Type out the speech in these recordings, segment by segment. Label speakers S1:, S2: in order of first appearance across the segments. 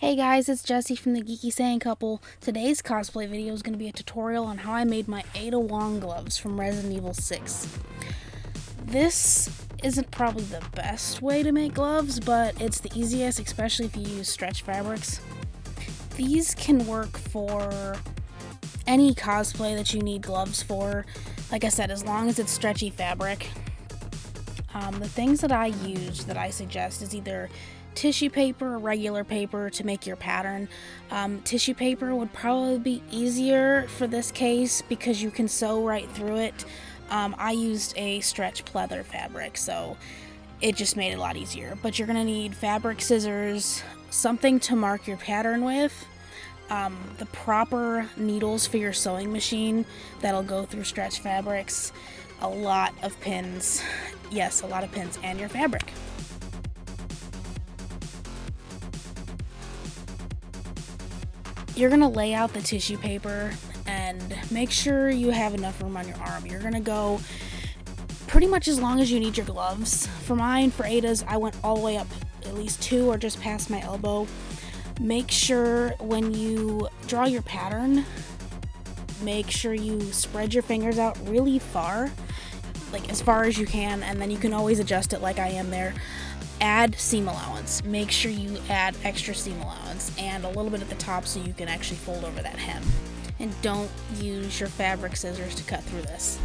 S1: Hey guys, it's Jesse from the Geeky Saiyan Couple. Today's cosplay video is going to be a tutorial on how I made my Ada Wong gloves from Resident Evil 6. This isn't probably the best way to make gloves, but it's the easiest, especially if you use stretch fabrics. These can work for any cosplay that you need gloves for. Like I said, as long as it's stretchy fabric. The things that I use that I suggest is either tissue paper or regular paper to make your pattern. Tissue paper would probably be easier for this case because you can sew right through it. I used a stretch pleather fabric, so it just made it a lot easier. But you're gonna need fabric scissors, something to mark your pattern with, the proper needles for your sewing machine that'll go through stretch fabrics, a lot of pins, yes, a lot of pins, and your fabric. You're gonna lay out the tissue paper and make sure you have enough room on your arm. You're gonna go pretty much as long as you need your gloves. For mine, for Ada's, I went all the way up at least 2 or just past my elbow. Make sure when you draw your pattern, make sure you spread your fingers out really far, like as far as you can, and then you can always adjust it like I am there. Add seam allowance. Make sure you add extra seam allowance and a little bit at the top so you can actually fold over that hem. And don't use your fabric scissors to cut through this.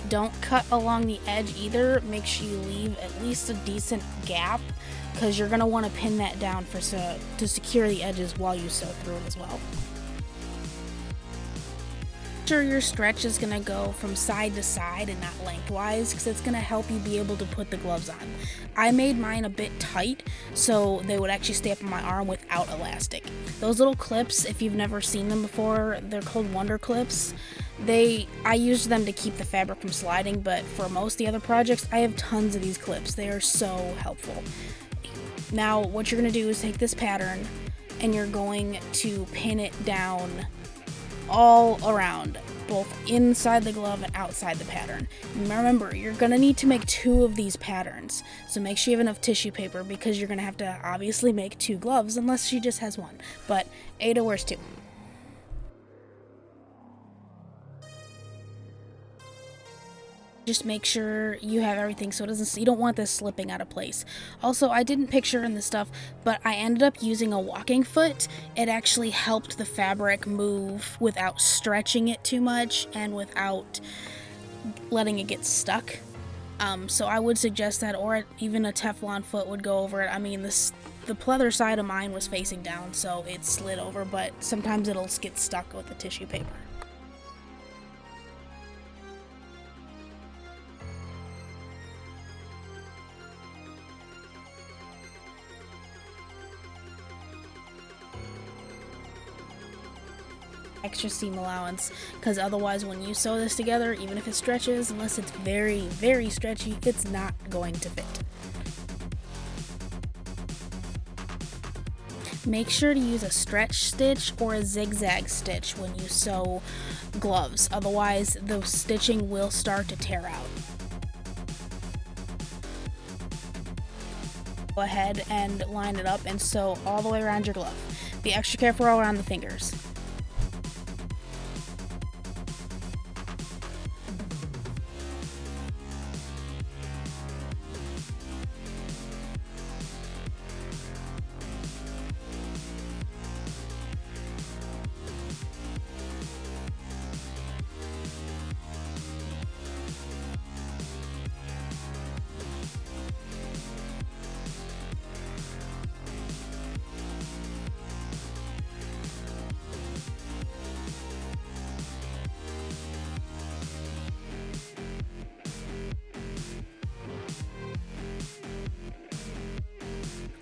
S1: Don't cut along the edge either. Make sure you leave at least a decent gap because you're going to want to pin that down to secure the edges while you sew through it as well. Sure your stretch is going to go from side to side and not lengthwise because it's going to help you be able to put the gloves on. I made mine a bit tight so they would actually stay up on my arm without elastic. Those little clips, if you've never seen them before, they're called Wonder Clips. I used them to keep the fabric from sliding, but for most of the other projects I have tons of these clips. They are so helpful. Now what you're going to do is take this pattern and you're going to pin it down all around, both inside the glove and outside the pattern. And remember, you're going to need to make 2 of these patterns, so make sure you have enough tissue paper because you're going to have to obviously make 2 gloves unless she just has 1, but Ada wears 2. Just make sure you have everything so you don't want this slipping out of place. Also, I didn't picture in this stuff, but I ended up using a walking foot. It actually helped the fabric move without stretching it too much and without letting it get stuck. So I would suggest that, or even a Teflon foot would go over it. I mean, the pleather side of mine was facing down, so it slid over, but sometimes it'll get stuck with the tissue paper. Extra seam allowance, because otherwise when you sew this together, even if it stretches, unless it's very, very stretchy, it's not going to fit. Make sure to use a stretch stitch or a zigzag stitch when you sew gloves, otherwise the stitching will start to tear out. Go ahead and line it up and sew all the way around your glove. Be extra careful around the fingers.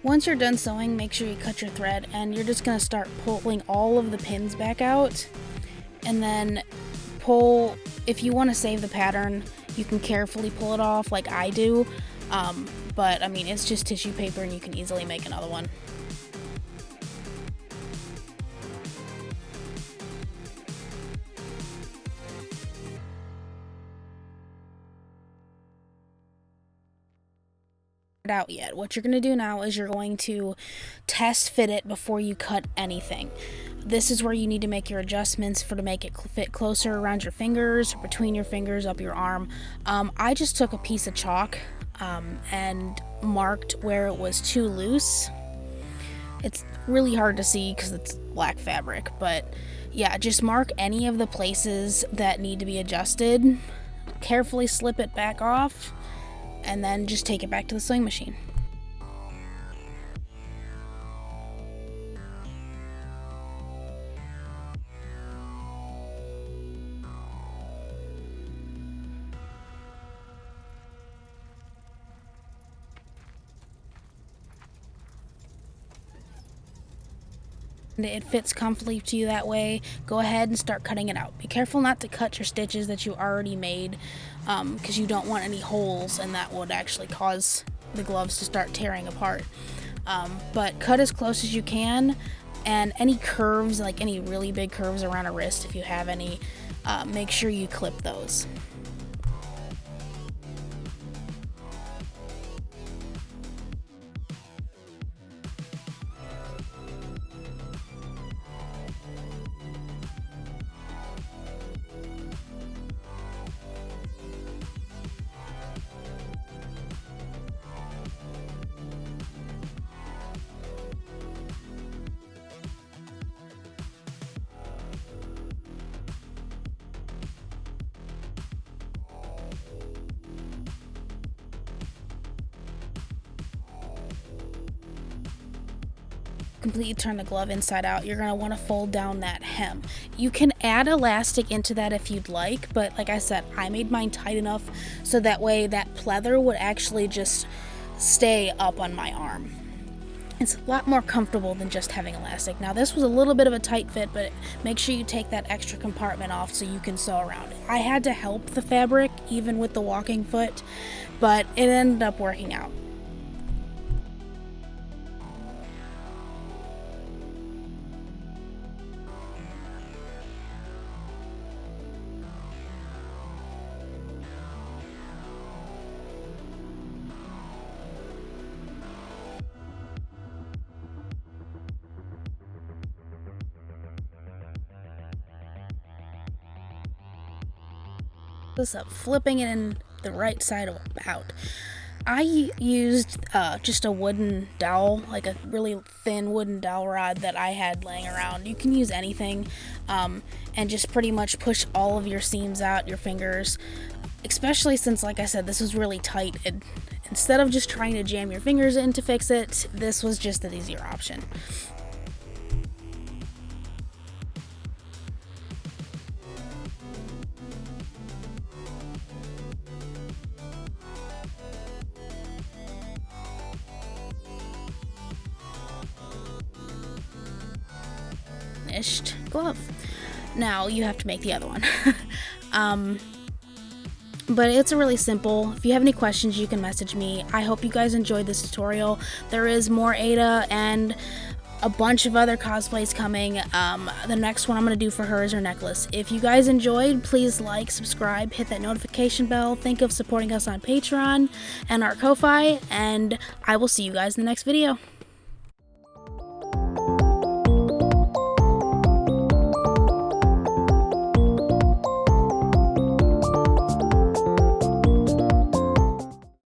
S1: Once you're done sewing, make sure you cut your thread, and you're just going to start pulling all of the pins back out, and then pull. If you want to save the pattern, you can carefully pull it off like I do, but I mean, it's just tissue paper and you can easily make another one. it out yet. What you're going to do now is you're going to test fit it before you cut anything. This is where you need to make your adjustments to make it fit closer around your fingers, between your fingers, up your arm. I just took a piece of chalk and marked where it was too loose. It's really hard to see because it's black fabric, but yeah, just mark any of the places that need to be adjusted, carefully slip it back off, and then just take it back to the sewing machine. It fits comfortably to you that way, go ahead and start cutting it out. Be careful not to cut your stitches that you already made, because you don't want any holes, and that would actually cause the gloves to start tearing apart. But cut as close as you can, and any curves, like any really big curves around a wrist, if you have any, make sure you clip those. Completely turn the glove inside out, you're going to want to fold down that hem. You can add elastic into that if you'd like, but like I said, I made mine tight enough so that way that pleather would actually just stay up on my arm. It's a lot more comfortable than just having elastic. Now this was a little bit of a tight fit, but make sure you take that extra compartment off so you can sew around it. I had to help the fabric even with the walking foot, but it ended up working out. This up, flipping it in the right side about. I used just a wooden dowel, like a really thin wooden dowel rod that I had laying around. You can use anything, and just pretty much push all of your seams out, your fingers, especially since, like I said, this was really tight. Instead of just trying to jam your fingers in to fix it, this was just an easier option. Finished glove. Now you have to make the other one. But it's really simple. If you have any questions, you can message me. I hope you guys enjoyed this tutorial. There is more Ada and a bunch of other cosplays coming. The next one I'm going to do for her is her necklace. If you guys enjoyed, please like, subscribe, hit that notification bell. Think of supporting us on Patreon and our Ko-Fi, and I will see you guys in the next video.